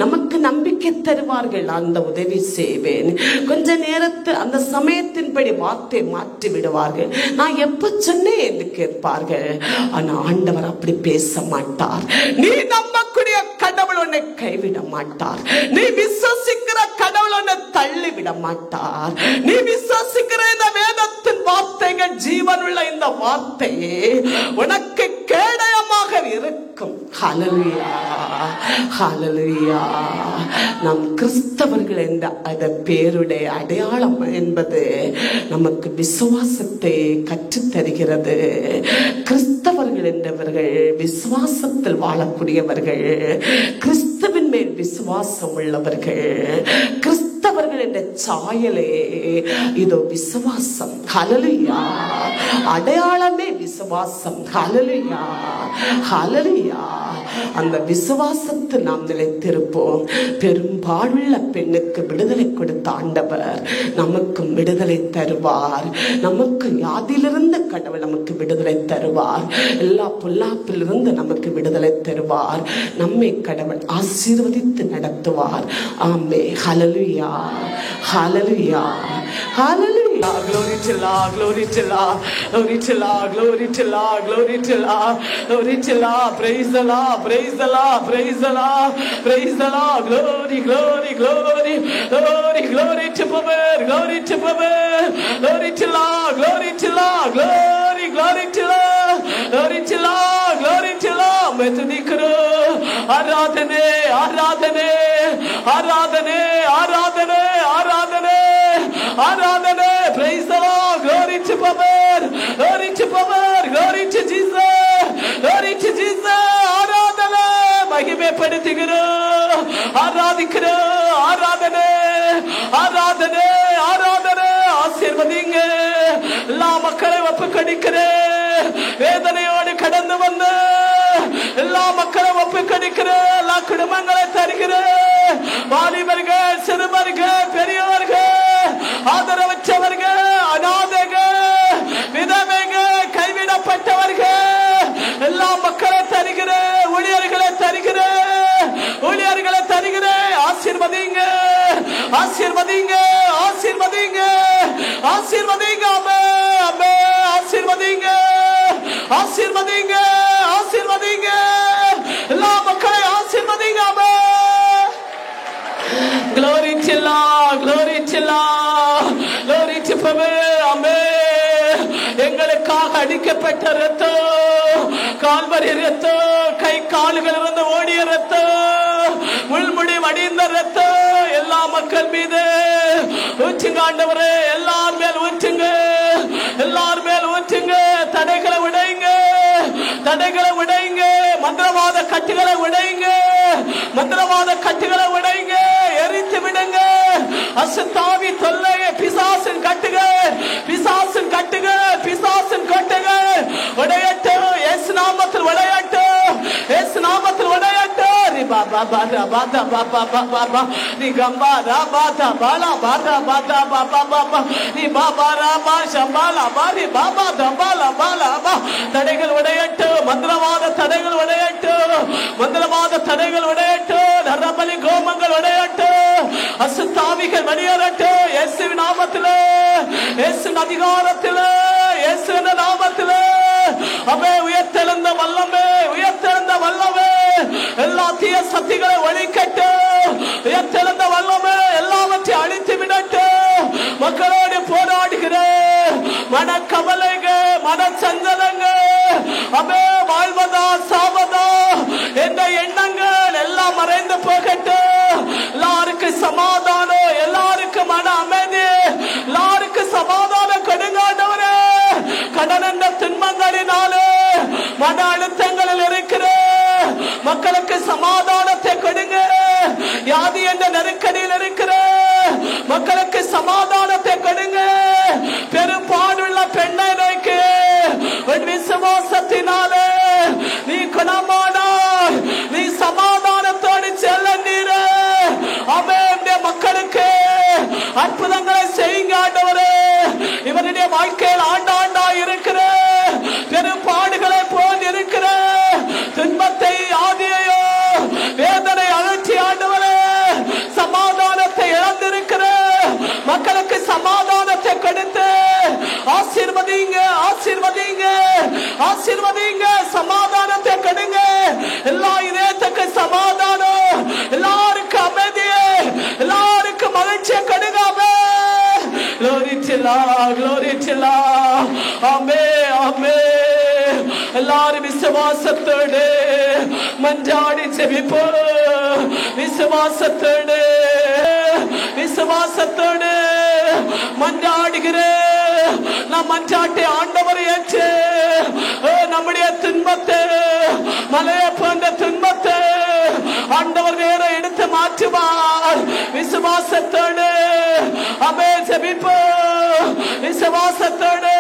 நமக்கு நம்பிக்கை தருவார்கள், அந்த உதவி செய்வேன். கொஞ்ச நேரத்தில் அந்த சமயத்தின்படி வார்த்தை மாற்றி விடுவார்கள். நான் எப்ப சொன்னேன் என்று கேட்பார்கள். ஆனா ஆண்டவர் அப்படி பேச மாட்டார். நீ நம்பக்கூடிய கடவுள் உன்னை கைவிட மாட்டார். நீ விசுவசிக்கிற கடவுள் உன்னை தள்ளிவிட மாட்டார். நீ விசுவசிக்கிற இந்த வேதத்தின் வார்த்தைகள், ஜீவனுள்ள இந்த வார்த்தையே உனக்கு கேடயமாக இருக்கும். ஹல்லேலூயா, ஹல்லேலூயா. நாம் கிறிஸ்தவர்கள் என்ற அந்த பேருடைய அடையாளம் என்பது நமக்கு விசுவாசத்தை கற்றுத்தருகிறது. கிறிஸ்தவர்கள் என்றவர்கள் விசுவாசத்தில் வாழக்கூடியவர்கள், கிறிஸ்துவின் மேல் விசுவாசம் உள்ளவர்கள். கிறிஸ்தவர்கள் என்ற சாயலே இதோ விசுவாசம். ஹல்லேலூயா. அடையாளமே விசுவாசம். ஹல்லேலூயா, ஹல்லேலூயா. அந்த விசுவாசத்தை நாம் நிலைத்திருப்போம். பெரும்பாலுள்ள பெண்ணுக்கு விடுதலை கொடுத்த ஆண்டவர் நமக்கும் விடுதலை தருவார். நமக்கு யாதிலிருந்து கடவுள் நமக்கு விடுதலை தருவார். எல்லா பொல்லாப்பிலிருந்து நமக்கு விடுதலை தருவார். நம்மை கடவுள் ஆசீர்வதித்து நடத்துவார். ஆமே. ஹல்லேலூயா, ஹல்லேலூயா, ஹல்லேலூயா. Glory to Allah, glory to Allah, glory to Allah, glory to Allah, glory to Allah, glory to Allah. Praise the Lord, praise the Lord, praise the Lord, praise the Lord. Glory, glory, glory, glory, glory to Power, glory to Power, glory to Allah, glory to Allah, glory, glory to Allah, glory to Allah, glory to Allah. मैं तो दिख रहा आराधने, आराधने, आराधने, आराधने, आराधने, आराधने. Praise the Lord, glory to Power, glory to Power, glory to Jesus, glory to Jesus. ஆராதனை மகிமைப்படுத்துகிறோம், ஆராதிக்கிறோம். ஆராதனை, ஆராதனை, ஆராதனை. ஆசீர்வதிங்க. எல்லா மக்களை ஒப்புக்கொடுக்கிறேன். வேதனையோடு கடந்து வந்த எல்லா மக்களை ஒப்புக்கொடுக்கிறேன். எல்லா குடும்பங்களை தருகிறேன். வாலிபர்கள், சிறுவர்கள், பெரியவர்கள், ஆதரவற்றவர்கள், அநாதைகள், விதவைகள், கைவிடப்பட்டவர்கள், எல்லா மக்களை தருகிறேன். ஊழியர்களை தருகிறேன், ஊழியர்களை தருகிறேன். ஆசீர்வதிங்க, ஆசீர்வதிங்க, ஆசீர்வதிங்க, ஆசீர்வதிங்க. ஆமே, ஆமே. ஆசீர்வதிங்க, ஆசீர்வதிங்க, ஆசீர்வதிங்க. எல்லா மக்களை ஆசீர்வதிங்க. ஆமே. Glory to Allah, glory to Allah, glory to Power. ஆமென். எங்களுக்காக அடிக்கப்பட்ட இரத்தம், கால்வரி இரத்தம், கை கால்கள் இருந்து ஓடிய இரத்தம், முள்முடி வடிந்த இரத்தம் எல்லா மக்கள் மீது ஊற்றுங்க ஆண்டவரே. எல்லார் மேல் ஊற்றுங்க, எல்லார் மேல் ஊற்றுங்க. தடைகளை உடைங்க, மந்திரவாத கட்டுகளை உடைங்க, மந்திரவாத கட்டுகளை உடைங்க, எரித்து விடுங்க. அசுத்தாவி தொல்லை, பிசாசின் கட்டுகள், பிசாசின் கட்டுகள், பிசாசின் கட்டுகள் உடையட்டும், இயேசு நாமத்தில் உடையட்டும், இயேசு நாமத்தில் உடையட்டும். பாபா பாதா பாதா பாபா பாபா நீ கம்பா ராபாதா பாலா பாதா பாதா பாபா பாபா நீ பாபா ராபா ஷம்பாலா பாரி பாபா தபாலா பாலா பா. தடைகள் உடையட்டும், மந்திரவாத தடைகள் உடையட்டும், மந்திரவாத தடைகள் உடையட்டும், நரபலி கோமங்கள் உடையட்டும், அசுத்தாவிகள் வெளியேறட்டும் இயேசுவின் நாமத்திலே, இயேசுவின் அதிகாரத்திலே, இயேசுவின் நாமத்திலே. அவே உயர்த்தெழுந்த வல்லமே, உயர்த்தெழுந்த வல்லமே, எல்லா தீய சக்திகளை ஒழிக்கட்டும், உயர்த்தெழுந்த வல்லமே எல்லாவற்றையும் அழித்து விடட்டும். மக்களோடு போராடுகிற மனக்கவலைங்க, மனச்சஞ்சலங்க, அவே வாழ்வதா சாவதா என்ற எண்ணங்கள் எல்லாம் மறைந்து போகட்டும். எல்லாருக்கும் சமாதானம், எல்லாருக்கும் மன அமைதி, எல்லாருக்கும் சமாதானம் கொடுங்காண்டவரே. கடன் என்ற துன்பங்களினாலே மன அழுத்தங்களில் இருக்கிற மக்களுக்கு சமாதானத்தை கொடுங்க. வியாதி என்ற நெருக்கடியில் இருக்கிற மக்களுக்கு சமாதானத்தை கொடுங்க. பெரும்பாடுள்ள பெண்ணை நோக்கி விசுவாசத்தினாலே நீ குணமானாய், நீ சமாதானத்தோடு செல்ல நீர. அவனுடைய மக்களுக்கு அற்புதங்களை செய்யுங்க ஆண்டவரே. இவருடைய வாழ்க்கையில் ஆண்டாண்டா இருக்கிற பெரும்பாடுகளை போல் இருக்கிற துன்பத்தை, ஆதியையோ வேதனை அகற்றி ஆண்டவரே சமாதானத்தை இழந்திருக்கிற மக்களுக்கு சமாதானத்தை கொடுத்து ஆசீர்வதிங்க, ஆசீர்வதிங்க, ஆசீர்வதிங்க, சமாதானத்தை கொடுங்க. எல்லா இதயத்துக்கு சமாதானம், எல்லாருக்கும் அமைதியே, எல்லாருக்கும் மகிழ்ச்சியை கொடுங்க. Glory to Lord, glory to Lord. Amen, amen. எல்லாரும் விசுவாசத்தோடு மன்றாடி ஜெபிப்போம். விசுவாசத்தோடு, விசுவாசத்தோடு மன்றாடுகிறேன். நாம் மன்றாட்டை ஆண்டவர் ஏற்று நம்முடைய துன்பத்தை, மலையை போன்ற துன்பத்தை ஆண்டவர் வேற எடுத்து மாற்றுவார். விசுவாசத்தோடு அமே ஜெபிப்போம், விசுவாசத்தோடு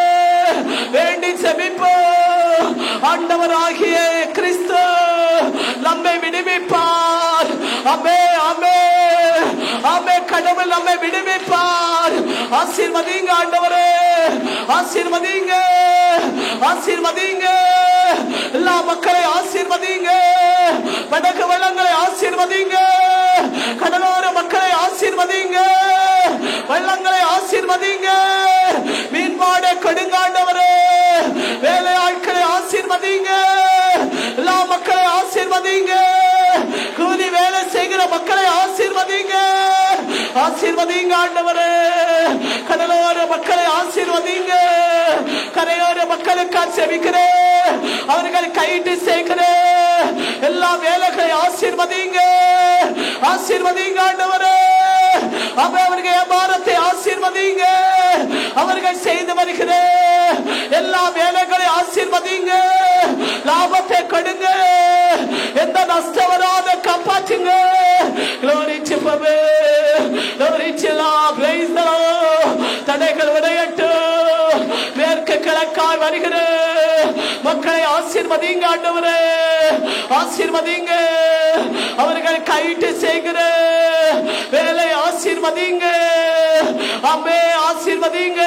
வேண்டி ஜெபிப்போம். ஆண்டவராகிய கிறிஸ்து நம்மை விடுவிப்பார். அமே அமே அமே கடவுள் நம்மை விடுவிப்பார். ஆசீர்வதிங்க ஆண்டவரே, ஆசீர்வதிங்க, ஆசீர்வதிங்க, எல்லா மக்களை ஆசீர்வதிங்க, வடக்கு வளங்களை ஆசீர்வதிங்க, கடலோர மக்களை ஆசீர்வதிங்க, வெள்ளங்களை ஆசீர்வதிங்க, மீன்பாடை கொடுங்காண்டவரே, வேலை ஆட்களை ஆசீர்வதிங்க, எல்லா மக்களை ஆசீர்வதிங்க, கூலி வேலை செய்கிற மக்களை ஆசீர்வதிங்க, ஆசீர்வதிங்க ஆண்டவரே. கடலோர மக்களை ஆசீர்வதிங்க, கரையோர மக்களுக்கு செபிக்கிறேன், அவர்கள் கைட்டு சேர்க்கிறேன், எல்லா வேலைகளை ஆசீர்வதிங்க, ஆசீர்வதிங்க ஆண்டவரே. அவர்கள் வியாபாரத்தை ஆசீர்வதிங்க, அவர்கள் செய்து வருகிற எல்லா வேலைகளை ஆசீர்வதிங்க, லாபத்தை கொடுங்க, எந்த நஷ்டம் வராத காப்பாற்றுங்க. Glory to Father, glory to Lord, praise the Lord. தடைகள் உடையட்டும், மேற்கு கிழக்காய் வருகிற மக்களை ஆசீர்வதிங்க ஆண்டவரே, ஆசீர்வதிங்க, அவர்கள் கைட்டு செய்கிற வேலை ஆசீர்வதிங்க, அம்மே ஆசீர்வதிங்க.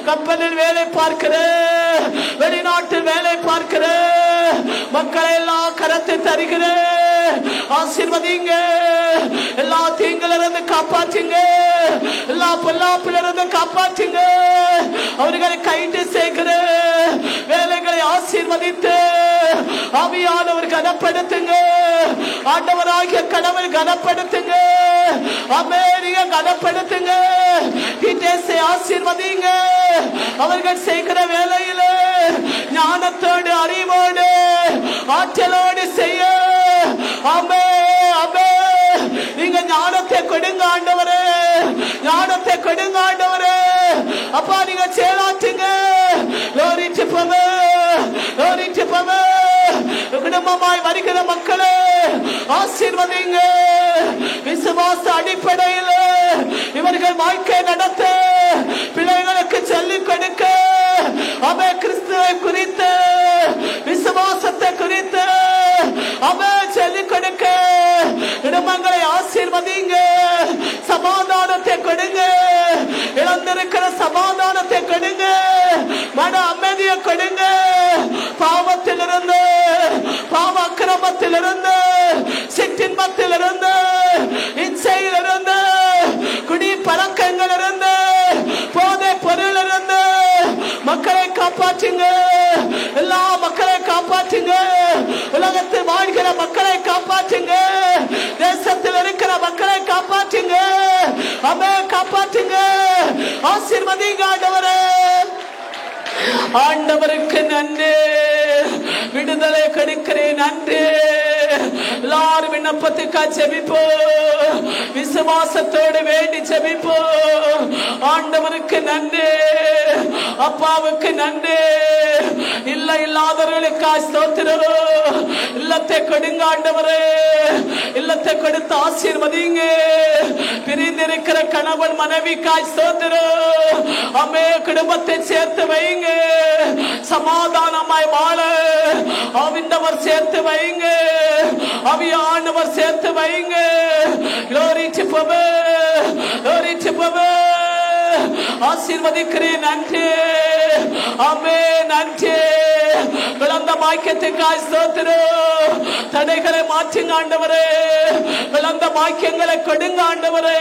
கப்பலில் வேலை பார்க்கிற, வெளிநாட்டில் வேலை பார்க்கிற மக்களை எல்லாம் கரத்தை தருகிற ஆசீர்வதிங்க, எல்லா தீங்கிலிருந்து காப்பாற்றுங்க, எல்லா பொல்லாப்பிலிருந்து காப்பாற்றுங்க, அவர்களை கைட்டு சேர்க்கிற வேலைகளை ஆசீர்வதித்து ஆவியானவர் கனப்படுத்துங்க, ஆண்டவராகிய கடவுள் கனப்படுத்துங்க, அமெரிக்க கனப்படுத்துங்க, ஆசீர்வதிங்க, அவர்கள் செய்கிற வேலையில ஞானத்தோடு அறிவோடு ஆற்றலோடு செய்ய அமே அமே நீங்க ஞானத்தை கொடுங்க ஆண்டவரே, ஞானத்தை கொடுங்க ஆண்டவரே. அப்பா நீங்க செயலாற்றுங்க. Glory to Father, glory glory to power. குடும்பமாய் வருகிற மக்களே ஆசீர்வதிங்க. விசுவாச அடிப்படையில் இவர்கள் வாழ்க்கை நடத்த பிள்ளைகளுக்கு சொல்லிக் கொடுக்க அவன் கிறிஸ்துவை குறித்து விசுவாசத்தை குறித்து அவன் சொல்லிக் கொடுக்க குடும்பங்களை ஆசீர்வதிங்க. சமாதானத்தை கொடுங்க. இழந்திருக்கிற சமாதானத்தை கொடுங்க. மன அமைதியை கொடுங்க. பாவத்திலிருந்து பாவ அக்கிரமத்திலிருந்து சிற்றின்பத்திலிருந்து இச்சையிலிருந்து குடி பழக்கங்களிலிருந்து போதை பொருளிலிருந்து மக்களை காப்பாற்றுங்க. எல்லா மக்களை காப்பாற்றுங்க. உலகத்தில் வாழ்கிற மக்களை காப்பாற்றுங்க. தேசத்தில் இருக்கிற மக்களை காப்பாற்றுங்க. அம்மே காப்பாற்றுங்க. ஆசீர்வதிங்க ஆண்டவரே. ஆண்டவருக்கு நன்றி. விடுதலை கிடைக்கிறேன் நன்றி. எல்லாரும் விண்ணப்பத்துக்காக ஜெபிப்போ. விசுவாசத்தோடு வேண்டி ஜெபிப்போ. ஆண்டவருக்கு நன்றி. அப்பாவுக்கு நன்றி. இல்லாதவர்களுக்காக ஸ்தோத்திரம். இல்லத்தை கொடுங்க ஆண்டவரே. இல்லத்தை கொடுத்து ஆசீர்வதிங்க. பிரிந்திருக்கிற கணவன் மனைவிக்காய் ஸ்தோத்திரம். அம்மே குடும்பத்தை சேர்த்து வைங்க. சமாதானமாய் வாழ ஆவிண்டவர் சேர்த்து வைங்க. அவியானவர் சேர்த்து வைங்க. glory to power, glory to power. ஆசீர்வதிக்கிறேன் நன்றி. ஆமென் நன்றி. விளந்த பாக்கியத்துக்காய் ஸ்தோத்திரம். தடைகளை மாற்றுங்க ஆண்டவரே. விளந்த பாக்கியங்களை கொடுங்க ஆண்டவரே.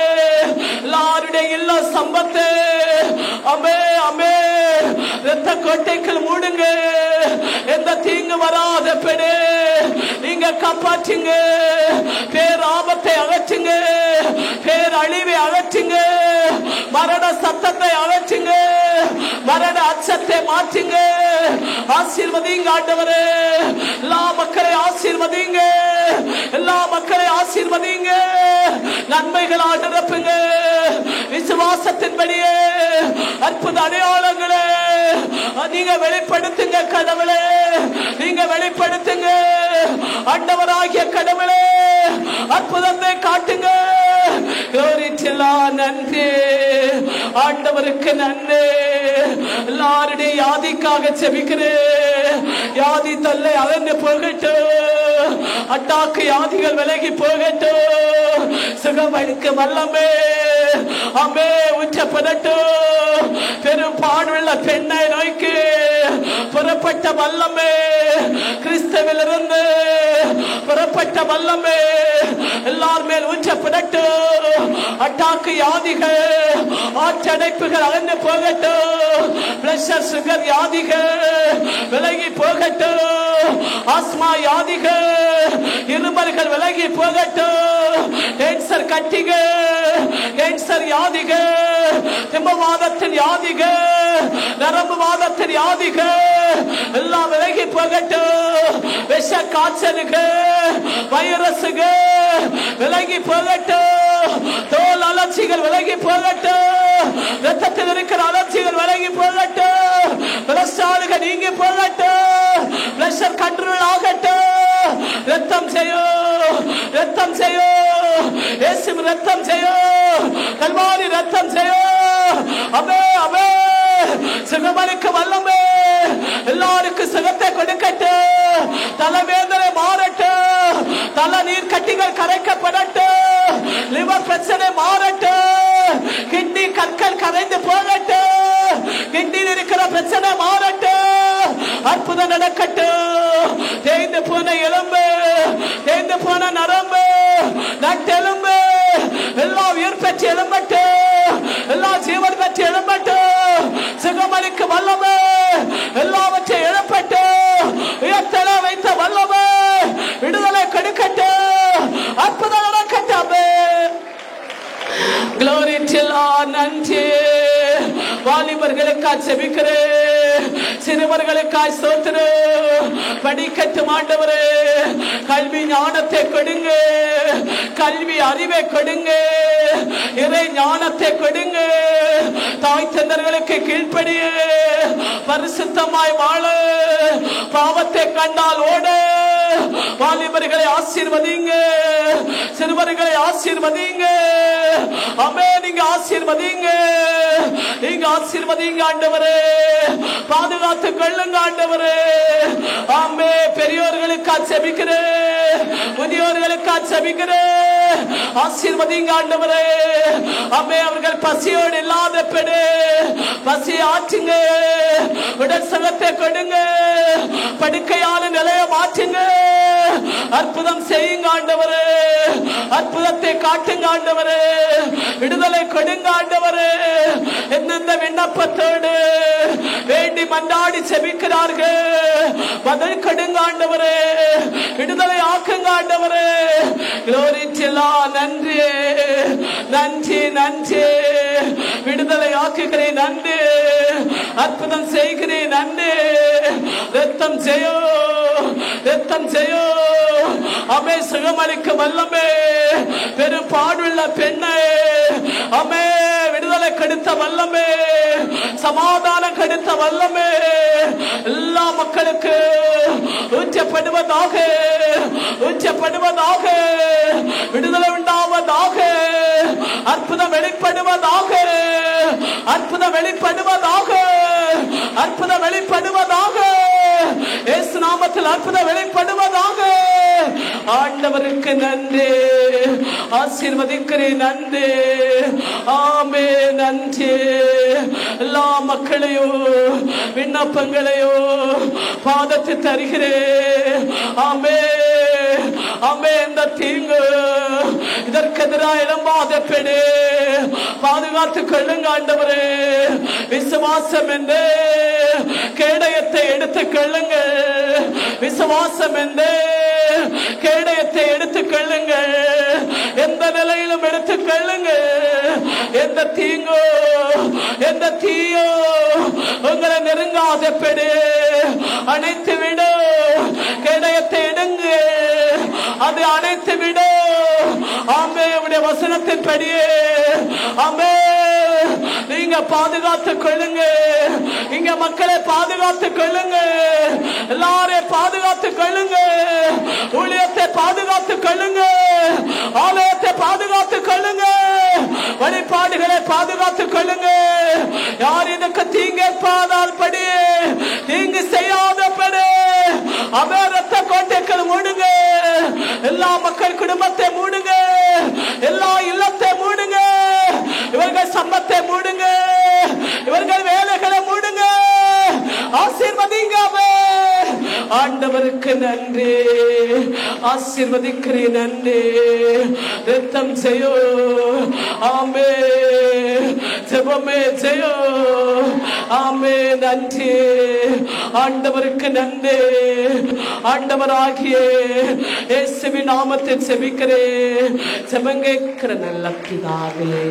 எல்லாருடைய இல்ல சம்பத்து அமே அமே இரத்த கோட்டைக்குள் மூடுங்க. எந்த தீங்கு வராத பெணே நீங்க காப்பாற்றுங்க. பேர் ஆபத்தை அகற்றுங்க. பேர் அழிவை அகற்றுங்க. மரண சத்தத்தை அகற்றுங்க. மரண அச்சத்தை மாற்றுங்க. ஆசீர்வதிங்க ஆண்டவரே. எல்லா மக்களை ஆசீர்வதிங்க. எல்லா மக்களை ஆசீர்வதிங்க. நன்மைகளால் நிரப்புங்க. விசுவாசத்தின்படியே அற்புத அடையாளங்களே நீங்க வெளிப்படுத்துங்க கடவுளே. நீங்க வெளிப்படுத்துங்க ஆண்டவராகிய கடவுளே. அற்புதத்தை காட்டுங்க. நன்றி ஆண்டவருக்கு நன்றி. எல்லாருடைய யாதிக்காக செபிக்கிறேன். யாதி தொல்லை அகன்று போகட்டும். அட்டாக்கு யாதிகள் விலகி போகட்டும். சுகமளிக்க வல்லமே அமே உச்சப்படட்டும். பெரும் பாடுள்ள பெண்ணை நோக்கி புறப்பட்ட வல்லமே கிறிஸ்துவிலிருந்து புறப்பட்ட வல்லமே எல்லார் மேல் ஊற்றப்படட்டும். அட்டாக்கு யாதிகள் ஆற்றடைப்புகள் அகன்று போகட்டும். பிரஷர் சுகர் யாதிகள் விலகி போகட்டும். ஆஸ்மா யாதிகள் இருமல்கள் விலகி போகட்டும். கேன்சர் கட்டிகள் கேன்சர் யாதிகள் திம்பவாதத்தின் யாதிகள் நரம்பு வாதத்தின் யாதிகள் எல்லாம் விலகி போகட்டும். விஷ காய்ச்சலுகள் வைரசுகள் விலகி போகட்டும். தோல் அலர்ச்சிகள் விலகி போகட்டும். ரத்தத்தில் இருக்கிற அலர்ச்சிகள் விலகி போகட்டும். கொலஸ்ட்ரால்கள் நீங்கி போகட்டும். பிரஷர் கண்ட்ரோல் ஆகட்டும். ரத்தம் செய்யும் ரத்தம் செய்யும். இயேசு ரத்தம் செய்யும். கல்வாரி ரத்தம் செய்யும். அமே அமே சுகமளிக்க வல்லமே எல்லாருக்கும் சுகத்தை கொடுக்கட்டும். தலைவேதனை மாறட்டும். தலை நீர் கட்டிகள் கரைக்கப்படட்டும். லிவர் பிரச்சனை மாறட்டும். கிட்னி கற்கள் கரைந்து போகட்டும். கிட்னியில் இருக்கிற பிரச்சனை மாறட்டும். அற்புதம் நடக்கட்டும். தேய்ந்து போன எலும்பு தேய்ந்து போன நரம்பு நட்டெலும்பு எல்லாம் உயிர் பெற்று எழும்பட்டும். எல்லா ஜீவன் பெற்று எழும்பட்டும். சுகமளிக்க வல்லமே எல்லாவற்றை எழுப்பட்டு உயர்த்தல வைத்த வல்லமே விடுதலை கொடுக்கட்டும். அற்புதம் நடக்கட்டும். glory to Lord. நன்றி. வாலிபர்களுக்காக ஜெபிக்கிறேன். சிறுவர்களுக்காக ஸ்தோத்திரம். படிக்கட்டும் ஆண்டவரே. கல்வி ஞானத்தை கொடுங்க, கல்வி அறிவை கொடுங்க, இறை ஞானத்தை கொடுங்க. தாய் தந்தர்களுக்கு கீழ்ப்படிய, பரிசுத்தமாய் வாழ, பாவத்தை கண்டால் ஓட. வாலிபர்களை ஆசீர்வதிங்க, சிறுவர்களை ஆசீர்வதிங்க. ஆமே, நீங்க ஆசீர்வதிங்க, நீங்க ஆசீர்வதிங்க ஆண்டவரே. பாதுகாத்து கொள்ளுங்க ஆண்டவரே. ஆமே, பெரியோர்களுக்கு செபிக்கிறேன், முதியோர்களுக்கு செபிக்கிறேன். ஆசீர்வதிங்க ஆண்டவரே. ஆமே, அவர்கள் பசியோடு இல்லாத பெண் பசி ஆற்றுங்க, உடல் சுகத்தை கொடுங்க, படுக்கையான நிலையை மாற்றுங்க. அற்புதம் செய்யுங்க ஆண்டவரே, அற்புதத்தை காட்டுங்க ஆண்டவரே, விடுதலை கொடுங்க ஆண்டவரே. எந்தெந்த விண்ணப்பத்தோடு வேண்டி மன்றாடி செபிக்கிறார்கள், பதில் கொடுங்க ஆண்டவரே, விடுதலை ஆக்குங்க ஆண்டவரே. Glory to Allah. நன்றி நன்றி நன்றி. விடுதலை ஆக்குகிறேன் நன்றி, அற்புதம் செய்கிறேன் நன்றி. ரத்தம் செய்யோ, ரத்தம் செய்யோ. அமே, சுகமளிக்க வல்லமே, பெரும் பாடுள்ள பெண்ணே, அமே, விடுதலை கெடுத்த வல்லமே, சமாதானம் கெடுத்த வல்லமே, எல்லா மக்களுக்கு ஊற்றப்படுவதாக, ஊற்றப்படுவதாக, விடுதலை உண்டாவதாக, அற்புதம் வெளிப்படுவதாக, அற்புதம் வெளிப்படுவதாக, அற்புதம் வெளிப்படுவதாக. இயேசு நாமத்தில் அற்புதம் வெளிப்படுவதாக. ஆண்டவருக்கு நன்றி, ஆசீர்வதிக்கிறேன் நன்றி. ஆமே, நன்றி. எல்லா மக்களையோ விண்ணப்பங்களையோ பாதத்தை தருகிறேன். ஆமே, ஆமே. இந்த தீங்கு இதற்கு எதிராக எழும்பாத பெண் பாதுகாத்துக் கொள்ளுங்க ஆண்டவரே. விசுவாசம் என்று கேடயத்தை எடுத்துக் கொள்ளுங்க, விசுவாசம் என்று கேடயத்தை எடுத்துக் கொள்ளுங்க, எந்த நிலையிலும் எடுத்துக் கொள்ளுங்க. எந்த தீங்கோ எந்த தீயோ உங்களை நெருங்காத பெண் அணைத்து விடு, கேடயத்தை எடுங்க, அது அணைத்து விடு. ஆமே, உடைய வசனத்தின் படியே ஆமே, நீங்க பாதுகாத்துக் கொள்ளுங்க, இங்க மக்களை பாதுகாத்துக் கொள்ளுங்க, எல்லாரையும் பாதுகாத்துக் கொள்ளுங்க, ஊழியத்தை பாதுகாத்துக் கொள்ளுங்க, ஆலயத்தை பாதுகாத்துக் கொள்ளுங்க, வழிபாடுகளை பாதுகாத்துக் கொள்ளுங்க. யார் இதுக்கு தீங்கேற்பாதால் படி, தீங்கு செய்யாத படி, அவே ரத்த கோட்டைகள் மூடுங்க, எல்லா மக்கள் குடும்பத்தை மூடுங்க, எல்லா இல்லத்தை மூடுங்க, இவர்கள் சம்பத்தை மூடுங்க, இவர்கள் வேலைகளை மூடுங்க. ஆசீர்வதிங்க. ஆண்டவருக்கு நன்றி, ஆசீர்வதிக்கிறேன் நன்றி. ரத்தம் செய்யோ, ஆமே, ஜெபமே செய்யோ, ஆமே. நன்றி ஆண்டவருக்கு நன்றி. ஆண்டவராகிய இயேசுவின் நாமத்தில் செபிக்கிறேன், ஜெபம் கேட்கிற நல்ல பிதாவே.